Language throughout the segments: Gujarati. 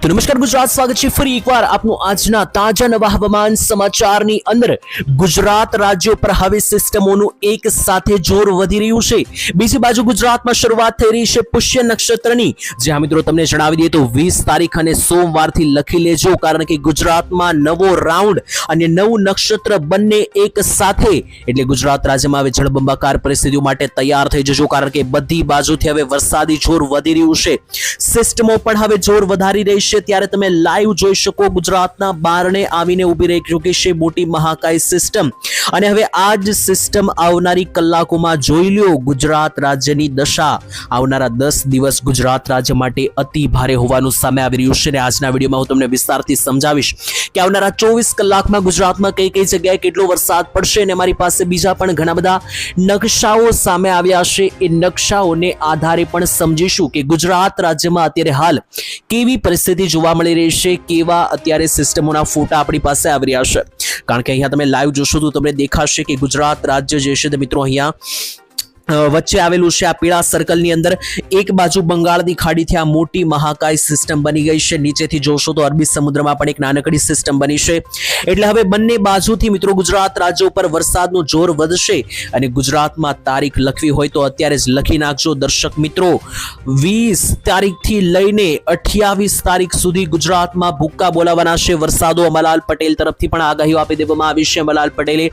તો નમસ્કાર ગુજરાત, સ્વાગત છે ફરી એકવાર આપનું આજના તાજા નવા હવામાન સમાચારની અંદર। ગુજરાત રાજ્ય પર હવે સિસ્ટમોનું એક સાથે જોર વધી રહ્યું છે। બીજી બાજુ ગુજરાતમાં શરૂઆત થઈ રહી છે પુષ્ય નક્ષત્રની। જે મિત્રો તમને જણાવી દઈએ તો 20 તારીખ અને સોમવારથી લખી લેજો, કારણ કે ગુજરાતમાં નવો રાઉન્ડ અને નવું નક્ષત્ર બંને એક સાથે, એટલે ગુજરાત રાજ્યમાં હવે જળબંબાકાર પરિસ્થિતિઓ માટે તૈયાર થઈ જજો, કારણ કે બધી બાજુથી હવે વરસાદી જોર વધી રહ્યું છે। સિસ્ટમો પણ હવે જોર વધારી રહી છે, ત્યારે તમે લાઈવ જોઈ શકો ગુજરાતના બારણે આવીને ઊભી રહી ચૂકી છે મોટી મહાકાય સિસ્ટમ। અને હવે આ જ સિસ્ટમ આવનારી કલાકોમાં જોઈ લ્યો ગુજરાત રાજ્યની દશા। આવનારા 10 દિવસ ગુજરાત રાજ્ય માટે અતિ ભારે હોવાનું સામે આવી રહ્યું છે, અને આજના વિડીયોમાં હું તમને વિસ્તારથી સમજાવીશ કે આવનારા 24 કલાકમાં ગુજરાતમાં કઈ કઈ જગ્યાએ કેટલો વરસાદ પડશે। અને અમારી પાસે બીજા પણ ઘણા બધા નકશાઓ સામે આવ્યા છે, એ નકશાઓને આધારે પણ સમજીશું કે ગુજરાત રાજ્યમાં અત્યારે હાલ કેવી પરિસ્થિતિ જોવા મળી રહી છે, કેવા અત્યારે સિસ્ટમોના ફોટા આપણી પાસે આવી રહ્યા છે। કારણ કે અહીંયા તમે લાઈવ જોશો તો તમને દેખાશે કે ગુજરાત રાજ્ય જે છે તે મિત્રો અહીંયા વચ્ચે આવેલું છે। આ પીળા સર્કલની અંદર એક બાજુ બંગાળની ખાડીથી આ મોટી મહાકાય સિસ્ટમ બની ગઈ છે, નીચેથી જોશો તો અરબી સમુદ્રમાં પણ એક નાનકડી સિસ્ટમ બની છે। એટલે હવે બંને બાજુથી મિત્રો ગુજરાત રાજ્ય ઉપર વરસાદનું જોર વધશે, અને ગુજરાતમાં તારીખ લખવી હોય તો અત્યારે જ લખી નાખજો દર્શક મિત્રો। 20 તારીખથી લઈને 28 તારીખ સુધી ગુજરાતમાં ભૂક્કા બોલાવાના છે વરસાદો। અંબાલાલ પટેલ તરફથી પણ આગાહીઓ આપી દેવામાં આવી છે। અંબાલાલ પટેલે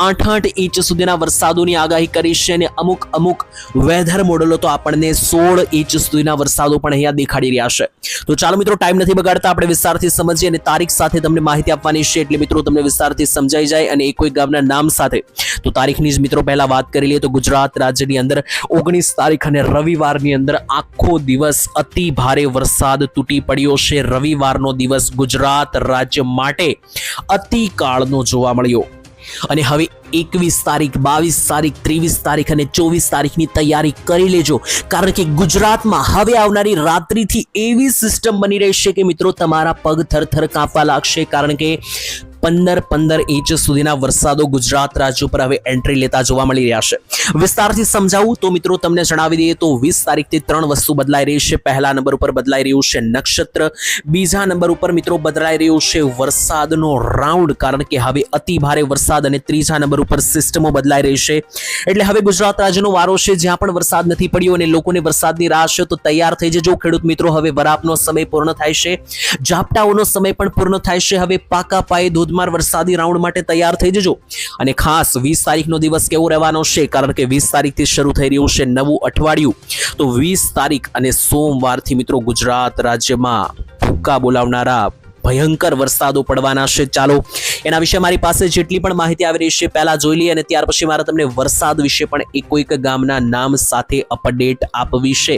8 ઇંચ સુધીના વરસાદોની આગાહી કરી છે, અને અમુક વેધર મોડેલો તો આપણને 16 ઇંચ સુધીના વરસાદો પણ અહીંયા દેખાડી રહ્યા છે। તો ચાલો મિત્રો, ટાઈમ નથી બગાડતા, આપણે વિસ્તારથી સમજીએ અને તારીખ સાથે તમને માહિતી આપવાની છે, એટલે મિત્રો તમને વિસ્તારથી સમજાઈ જાય। અને એક ગામના નામ સાથે તો તારીખની જ મિત્રો પહેલા વાત કરી લઈએ તો ગુજરાત રાજ્યની અંદર 19 તારીખ અને રવિવારની અંદર આખો દિવસ અતિ ભારે વરસાદ તૂટી પડ્યો છે। રવિવારનો દિવસ ગુજરાત રાજ્ય માટે અતિ કાળનો જોવા મળ્યો। અને હવે 21 તારીખ, 22 તારીખ, 23 તારીખ અને 24 તારીખની તૈયારી કરી લેજો, કારણ કે ગુજરાતમાં હવે આવનારી રાત્રિથી એવી સિસ્ટમ બની રહેશે કે મિત્રો તમારા પગ થરથર કાંપવા લાગશે, કારણ કે 15 ઇંચ સુધીના વરસાદો ગુજરાત રાજ્ય ઉપર હવે એન્ટ્રી લેતા જોવા મળી રહ્યા છે। વિસ્તારથી સમજાવું તો મિત્રો તમને જણાવી દઈએ તો 20 તારીખથી 3 વસ્તુ બદલાઈ રહી છે। પહેલા નંબર ઉપર બદલાઈ રહ્યું છે નક્ષત્ર, બીજા નંબર ઉપર મિત્રો બદલાઈ રહ્યું છે વરસાદનો રાઉન્ડ, કારણ કે હવે અતિ ભારે વરસાદ, અને ત્રીજા નંબર ઉપર સિસ્ટમો બદલાઈ રહી છે। એટલે હવે ગુજરાત રાજ્યનો વારો છે જ્યાં પણ વરસાદ નથી પડ્યો અને લોકોને વરસાદની રાહ છે, તો તૈયાર થઈ જજો ખેડૂત મિત્રો। હવે વરાપનો સમય પૂર્ણ થાય છે, ઝાપટાઓનો સમય પણ પૂર્ણ થાય છે। હવે પાકા પાયે ધોધમાર વરસાદી રાઉન્ડ માટે તૈયાર થઈ જજો। અને ખાસ 20 તારીખનો દિવસ કેવો રહેવાનો છે, કારણ કે 20 તારીખથી શરૂ થઈ રહ્યું છે નવું અઠવાડિયું। તો 20 તારીખ અને સોમવારથી મિત્રો ગુજરાત રાજ્યમાં ભૂક્કા બોલાવનારા ભયંકર વરસાદો પડવાના છે। ચાલો એના વિશે મારી પાસે જેટલી પણ માહિતી આવી રહી છે પહેલા જોઈ લઈએ, અને ત્યાર પછી મારે તમને વરસાદ વિશે પણ એક ગામના નામ સાથે અપડેટ આપવી છે।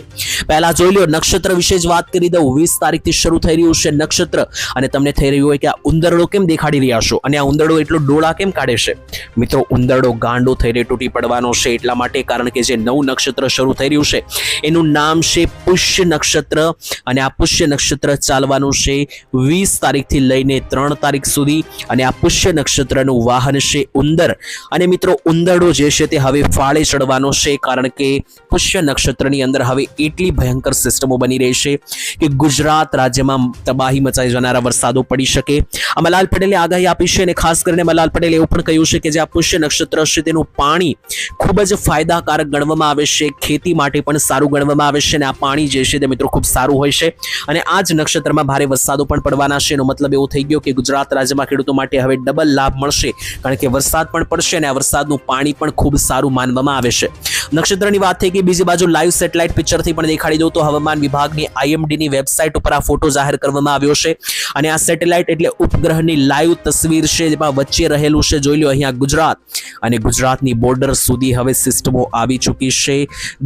પહેલા જોઈ લો નક્ષત્ર વિશે જ વાત કરી દઉં। 20 તારીખથી શરૂ થઈ રહ્યું છે નક્ષત્ર, અને તમને થઈ રહ્યું હોય કે આ ઉંદરડો કેમ દેખાડી રહ્યા છો, અને આ ઉંદરડો એટલો ડોળા કેમ કાઢે છે? મિત્રો ઉંદરડો ગાંડો થઈને તૂટી પડવાનો છે એટલા માટે, કારણ કે જે નવું નક્ષત્ર શરૂ થઈ રહ્યું છે એનું નામ છે પુષ્ય નક્ષત્ર, અને આ પુષ્ય નક્ષત્ર ચાલવાનું છે 20 તારીખથી લઈને 3 તારીખ સુધી, અને આ પુષ્ય નક્ષત્રનું વાહન છે ઉંદર। અને મિત્રો ઉંદરડો જે છે તે હવે ફાળે ચડવાનો છે, કારણ કે પુષ્ય નક્ષત્રની અંદર હવે એટલી ભયંકર સિસ્ટમો બની રહી છે કે ગુજરાત રાજ્યમાં તબાહી મચાઈ જનારા વરસાદો પડી શકે। અંબાલાલ પટેલે આગાહી આપી છે, અને ખાસ કરીને અંબાલાલ પટેલે એવું પણ કહ્યું છે કે જે આ પુષ્ય નક્ષત્ર છે તેનું પાણી ખૂબ જ ફાયદાકારક ગણવામાં આવે છે, ખેતી માટે પણ સારું ગણવામાં આવે છે, અને આ પાણી જે છે તે મિત્રો ખૂબ સારું હોય છે। અને આ જ નક્ષત્રમાં ભારે વરસાદો પણ પડવાના છે। એનો મતલબ એવો થઈ ગયો કે ગુજરાત રાજ્યમાં ખેડૂતો માટે હવે ડબલ લાભ મળશે, કારણ કે વરસાદ પણ પડશે અને આ વરસાદનું પાણી પણ ખૂબ સારું માનવામાં આવે છે। નક્ષત્રની વાત થઈ ગઈ, બીજી બાજુ લાઈવ સેટેલાઇટ પિક્ચરથી પણ દેખાડી દઉં તો હવામાન વિભાગની IMDની વેબસાઇટ ઉપર આ ફોટો જાહેર કરવામાં આવ્યો છે, અને આ સેટેલાઇટ એટલે ઉપગ્રહની લાઈવ તસવીર છે, જેમાં વચ્ચે રહેલું છે જોઈ લો અહીંયા ગુજરાત, અને ગુજરાતની બોર્ડર સુધી હવે સિસ્ટમો આવી ચૂકી છે।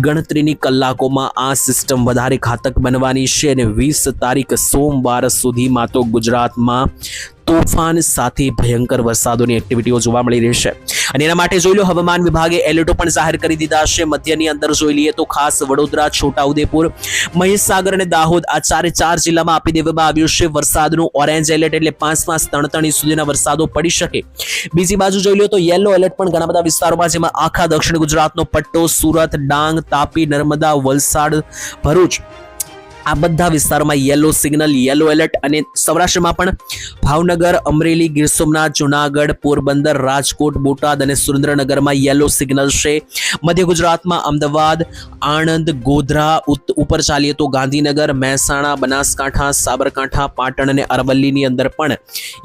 ગણતરીની કલાકોમાં આ સિસ્ટમ વધારે ઘાતક બનવાની છે, અને 20 તારીખ સોમવાર સુધીમાં તો ગુજરાતમાં તોફાન સાથે ભયંકર વરસાદોની એક્ટિવિટીઓ જોવા મળી રહી છે। અને એના માટે જોઈ લો હવામાન વિભાગે એલર્ટો પણ જાહેર કરી દીધા છે। મધ્યની અંદર જોઈ લઈએ તો ખાસ વડોદરા, છોટાઉદેપુર, મહીસાગર અને દાહોદ આ 4 જિલ્લામાં આપી દેવામાં આવ્યું છે વરસાદનું ઓરેન્જ એલર્ટ, એટલે 5 ઇંચ સુધીના વરસાદો પડી શકે। બીજી બાજુ જોઈ લો તો યેલો એલર્ટ પણ ઘણા બધા વિસ્તારોમાં, જેમાં આખા દક્ષિણ ગુજરાતનો પટ્ટો, સુરત, ડાંગ, તાપી, નર્મદા, વલસાડ, ભરૂચ, આ બધા વિસ્તારોમાં યલો સિગ્નલ, યલો એલર્ટ. અને સૌરાષ્ટ્રમાં પણ ભાવનગર, અમરેલી, ગીર સોમનાથ, જુનાગઢ, પોરબંદર, રાજકોટ, બોટાદ અને સુરેન્દ્રનગરમાં યલો સિગ્નલ છે. મધ્ય ગુજરાતમાં અમદાવાદ, આણંદ, ગોધરા, ઉપર ચાલીએ તો ગાંધીનગર, મહેસાણા, બનાસકાંઠા, સાબરકાંઠા, પાટણ અને અરવલ્લીની અંદર પણ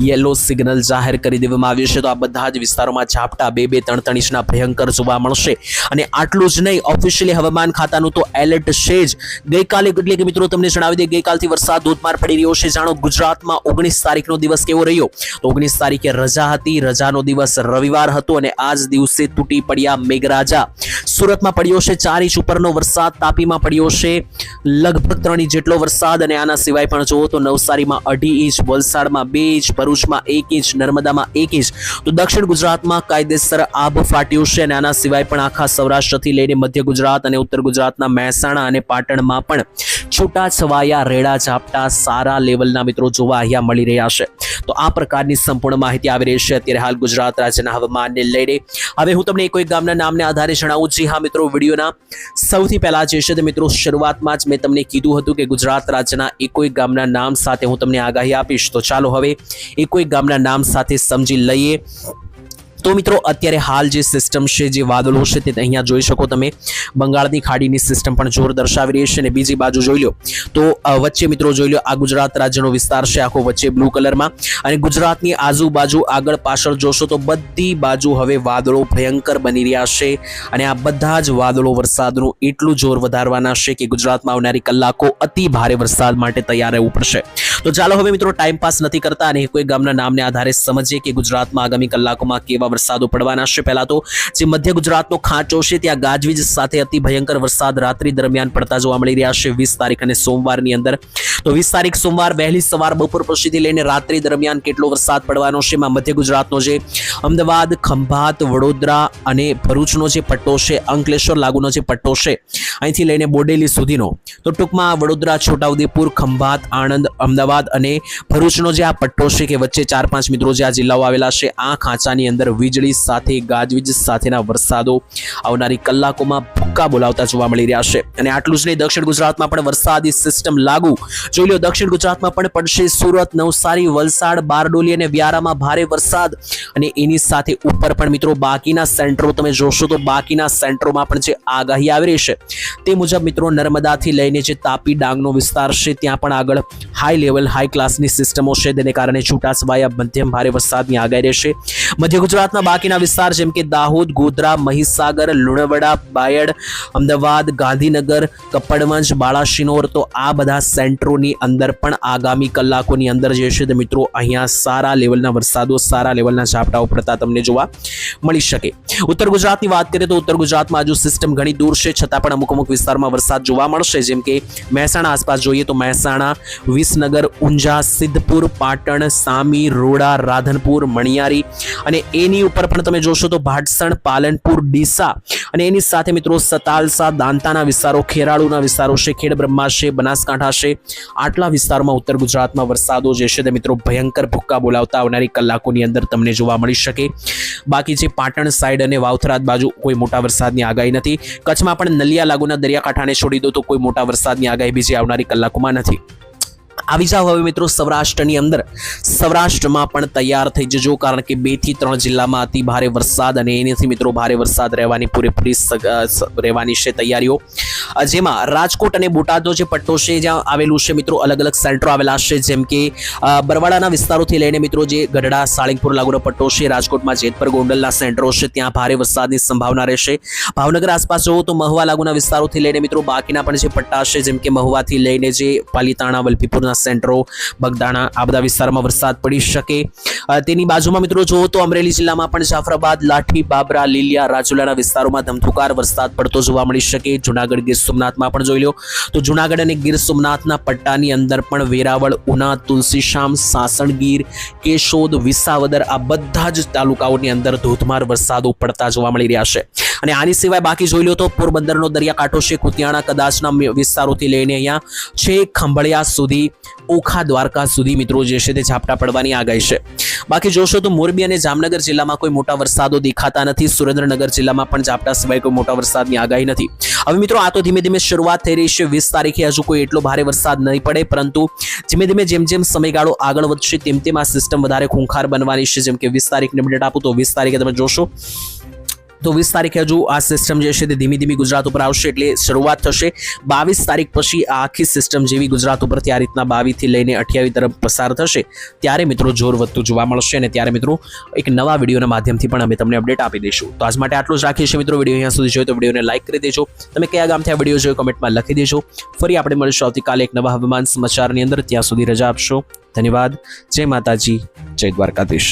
યલો સિગ્નલ જાહેર કરી દેવામાં આવ્યું છે. તો આ બધા જ વિસ્તારોમાં ઝાપટા 2-2, 3-3 ઇંચના ભયંકર જોવા મળશે. અને આટલું જ નહીં, ઓફિશિયલી હવામાન ખાતાનું તો એલર્ટ છે જ. ગઈકાલે એટલે કે મિત્રો તમને જણાવી દે, ગઈકાલથી વરસાદ ધોધમાર પડી રહ્યો છે. જાણો ગુજરાતમાં 19 તારીખનો દિવસ કેવો રહ્યો. તો 19 તારીખે રજા હતી. રજાનો દિવસ રવિવાર હતો અને આ જ દિવસે તૂટી પડ્યા મેઘરાજા. સુરતમાં પડ્યો છે 4 ઇંચ ઉપરનો વરસાદ, તાપીમાં પડ્યો છે લગભગ 3 ઇંચ જેટલો વરસાદ. અને આના સિવાય પણ જુઓ તો નવસારીમાં 2.5 ઇંચ, વલસાડમાં 2 ઇંચ, ભરૂચમાં 1 ઇંચ, નર્મદામાં 1 ઇંચ. તો દક્ષિણ ગુજરાતમાં કાયદેસર આબ ફાટ્યું છે. અને આના સિવાય પણ આખા સૌરાષ્ટ્રથી લઈને મધ્ય ગુજરાત અને ઉત્તર ગુજરાતના મહેસાણા અને પાટણમાં પણ છૂટા છવાયા રેડા ઝાપટા સારા લેવલના મિત્રો જોવા અહીંયા મળી રહ્યા છે. તો આ પ્રકારની સંપૂર્ણ માહિતી આવી રહી છે અત્યારે હાલ ગુજરાત રાજ્યના હવામાનને લઈને. હવે હું તમને કોઈ ગામના નામને આધારે જણાવું. જી હા મિત્રો, વિડીયોના સૌથી પહેલા જે છે તે મિત્રો શરૂઆતમાં જ મેં તમને કીધું હતું કે ગુજરાત રાજ્યના કોઈ ગામના નામ સાથે હું તમને આગાહી આપીશ. તો ચાલો હવે કોઈ ગામના નામ સાથે સમજી લઈએ. તો મિત્રો અત્યારે હાલ જે સિસ્ટમ છે, જે વાદળો છે તે અહીંયા જોઈ શકો તમે. બંગાળની ખાડીની સિસ્ટમ પણ જોર દર્શાવી રહી છે. અને બીજી બાજુ જોઈ લો તો વચ્ચે મિત્રો જોઈ લો, આ ગુજરાત રાજ્યનો વિસ્તાર છે આખો વચ્ચે બ્લુ કલરમાં. અને ગુજરાતની આજુબાજુ આગળ પાછળ જોશો તો બધી બાજુ હવે વાદળો ભયંકર બની રહ્યા છે. અને આ બધા જ વાદળો વરસાદનું એટલું જોર વધારવાના છે કે ગુજરાતમાં આવનારી કલાકો અતિ ભારે વરસાદ માટે તૈયાર રહેવું પડશે. તો ચાલો હવે મિત્રો ટાઈમ પાસ નથી કરતા અને કોઈ ગામના નામને આધારે સમજીએ કે ગુજરાતમાં આગામી કલાકોમાં કેવા વરસાદો પડવાના છે. પહેલા તો જે મધ્ય ગુજરાતનો ખાંચો છે ત્યાં ગાજવીજ સાથે અતિ ભયંકર વરસાદ રાત્રિ દરમિયાન પડતા જોવા મળી રહ્યા છે 20 તારીખ અને સોમવારની અંદર. તો 20 તારીખ સોમવાર વહેલી સવાર બપોર પછીથી લઈને રાત્રિ દરમિયાન કેટલો વરસાદ પડવાનો છે. એમાં મધ્ય ગુજરાતનો જે અમદાવાદ, ખંભાત, વડોદરા અને ભરૂચનો જે પટ્ટો છે, અંકલેશ્વર લાગુનો જે પટ્ટો છે, અહીંથી લઈને બોડેલી સુધીનો. તો ટૂંકમાં વડોદરા, છોટાઉદેપુર, ખંભાત, આણંદ, અમદાવાદ અને ભરૂચનો જે આ પટ્ટો છે કે વચ્ચે 4-5 મિત્રો જે આ જિલ્લાઓ આવેલા છે, આ ખાંચાની અંદર વીજળી સાથે ગાજવીજ સાથેના વરસાદો આવનારી કલાકોમાં ભૂક્કા બોલાવતા જોવા મળી રહ્યા છે. અને આટલું જ નહીં, દક્ષિણ ગુજરાતમાં પણ વરસાદી સિસ્ટમ લાગુ. જોઈ લો દક્ષિણ ગુજરાતમાં પણ પડશે સુરત, નવસારી, વલસાડ, બારડોલી અને વ્યારામાં ભારે વરસાદ. અને એની સાથે ઉપર પણ મિત્રો બાકીના સેન્ટરો તમે જોશો તો બાકીના સેન્ટરોમાં પણ જે આગાહી આવી રહી છે તે મુજબ મિત્રો નર્મદાથી લઈને જે તાપી ડાંગનો વિસ્તાર છે ત્યાં પણ આગળ હાઈ લેવલ, હાઈ ક્લાસની સિસ્ટમો છે. તેને કારણે છૂટાછવાયા મધ્યમ ભારે વરસાદની આગાહી રહેશે. મધ્ય ગુજરાતના બાકીના વિસ્તાર જેમ કે દાહોદ, ગોધરા, મહીસાગર, લુણાવાડા, બાયડ, અમદાવાદ, ગાંધીનગર, કપડવંજ, બાળાશિનોર, તો આ બધા સેન્ટરોની અંદર પણ આગામી કલાકોની અંદર જે છે તે મિત્રો અહીંયા સારા લેવલના વરસાદો, સારા લેવલના ઝાપટાઓ પડતા તમને જોવા મળી શકે. ઉત્તર ગુજરાતની વાત કરીએ તો ઉત્તર ગુજરાતમાં હજુ સિસ્ટમ ઘણી દૂર છે, છતાં પણ અમુક વિસ્તારમાં વરસાદ જોવા મળશે. જેમ કે મહેસાણા આસપાસ જોઈએ તો મહેસાણા, વિસનગર, ઊંઝા, સિદ્ધપુર, પાટણ, સામી, રોડા, રાધનપુર, મણિયારી અને એની ઉપર પણ તમે જોશો તો ભાટસણ, પાલનપુર, ડીસા અને એની સાથે મિત્રો સતાલસા, દાંતાના વિસ્તારો, ખેરાળુના વિસ્તારો છે, ખેડબ્રહ્મા છે, બનાસકાંઠા છે. આટલા વિસ્તારોમાં ઉત્તર ગુજરાતમાં વરસાદો જે છે તે મિત્રો ભયંકર ભૂક્કા બોલાવતા આવનારી કલાકોની અંદર તમને જોવા મળી શકે. બાકી જે પાટણ સાઈડ અને વાવથરાદ બાજુ કોઈ મોટા વરસાદની આગાહી નથી. કચ્છમાં પણ નલિયા લાગુના દરિયાકાંઠાને છોડી દો તો કોઈ મોટા વરસાદની આગાહી બીજી આવનારી કલાકોમાં નથી. આવી જાવ હવે મિત્રો સૌરાષ્ટ્રની અંદર. સૌરાષ્ટ્રમાં પણ તૈયાર થઈ જજો, કારણ કે 2 થી 3 જિલ્લામાં અતિ ભારે વરસાદ અને એનાથી મિત્રો ભારે વરસાદ રહેવાની પૂરેપૂરી રહેવાની છે તૈયારીઓ. જેમાં રાજકોટ અને બોટાદનો જે પટ્ટો છે જ્યાં આવેલું છે મિત્રો, અલગ અલગ સેન્ટરો આવેલા છે. જેમ કે બરવાડાના વિસ્તારોથી લઈને મિત્રો જે ગઢડા, સાળીંગપુર લાગુનો પટ્ટો છે, રાજકોટમાં જેતપર, ગોંડલના સેન્ટરો છે, ત્યાં ભારે વરસાદની સંભાવના રહેશે. ભાવનગર આસપાસ જોવો તો મહુવા લાગુના વિસ્તારોથી લઈને મિત્રો બાકીના પણ જે પટ્ટા છે, જેમ કે મહુવાથી લઈને જે પાલીતાણા, વલભીપુરના સેન્ટરો, બગદાણા, આ બધા વિસ્તારમાં વરસાદ પડી શકે. તેની બાજુમાં મિત્રો જોવો તો અમરેલી જિલ્લામાં પણ જાફરાબાદ, લાઠી, બાબરા, લીલિયા, રાજુલાના વિસ્તારોમાં ધમધુકાર વરસાદ પડતો જોવા મળી શકે. જુનાગઢ, ગીર સોમનાથમાં પણ જોઈ લો તો જુનાગઢ અને ગીર સોમનાથના પટ્ટાની અંદર પણ વેરાવળ, ઉના, તુલસીશામ, સાસણગીર, કેશોદ, વિસાવદર આ બધા જ તાલુકાઓની અંદર ધોધમાર વરસાદો પડતા જોવા મળી રહ્યા છે. અને આની સિવાય બાકી જોઈ લો તો પોરબંદરનો દરિયાકાંઠો છે, કુતિયાણા, કદાચના વિસ્તારોથી લઈને અહીંયા છે ખંભળિયા સુધી, ઓખા, દ્વારકા સુધી મિત્રો જે છે તે ઝાપટા પડવાની આગાહી છે. બાકી જોશો તો મોરબી અને જામનગર જિલ્લામાં કોઈ મોટા વરસાદો દેખાતા નથી. સુરેન્દ્રનગર જિલ્લામાં પણ ઝાપટા સિવાય કોઈ મોટા વરસાદની આગાહી નથી. હવે મિત્રો આ તો ધીમે ધીમે શરૂઆત થઈ રહી છે. 20 તારીખે હજુ કોઈ એટલો ભારે વરસાદ નહીં પડે, પરંતુ ધીમે ધીમે જેમ સમયગાળો આગળ વધશે તેમ આ સિસ્ટમ વધારે ખૂંખાર બનવાની છે. જેમ કે 20 તારીખની અપડેટ આપું તો 20 તારીખે તમે જોશો તો 20 તારીખે હજુ આ સિસ્ટમ જે છે તે ધીમી ધીમી ગુજરાત ઉપર આવશે, એટલે શરૂઆત થશે. 22 તારીખ પછી આ આખી સિસ્ટમ જેવી ગુજરાત ઉપરથી આ રીતના 22 થી લઈને 28 તરફ પસાર થશે, ત્યારે મિત્રો જોર વધતું જોવા મળશે. અને ત્યારે મિત્રો એક નવા વિડીયોના માધ્યમથી પણ અમે તમને અપડેટ આપી દઈશું. તો આજ માટે આટલું જ રાખીએ છીએ મિત્રો. વિડીયો અહીંયા સુધી જોયો તો વિડીયોને લાઈક કરી દેજો. તમે કયા ગામથી આ વિડીયો જોયો કમેન્ટમાં લખી દેજો. ફરી આપણે મળીશું આવતીકાલે એક નવા હવામાન સમાચારની અંદર. ત્યાં સુધી રજા આપશો. ધન્યવાદ. જય માતાજી, જય દ્વારકાધીશ.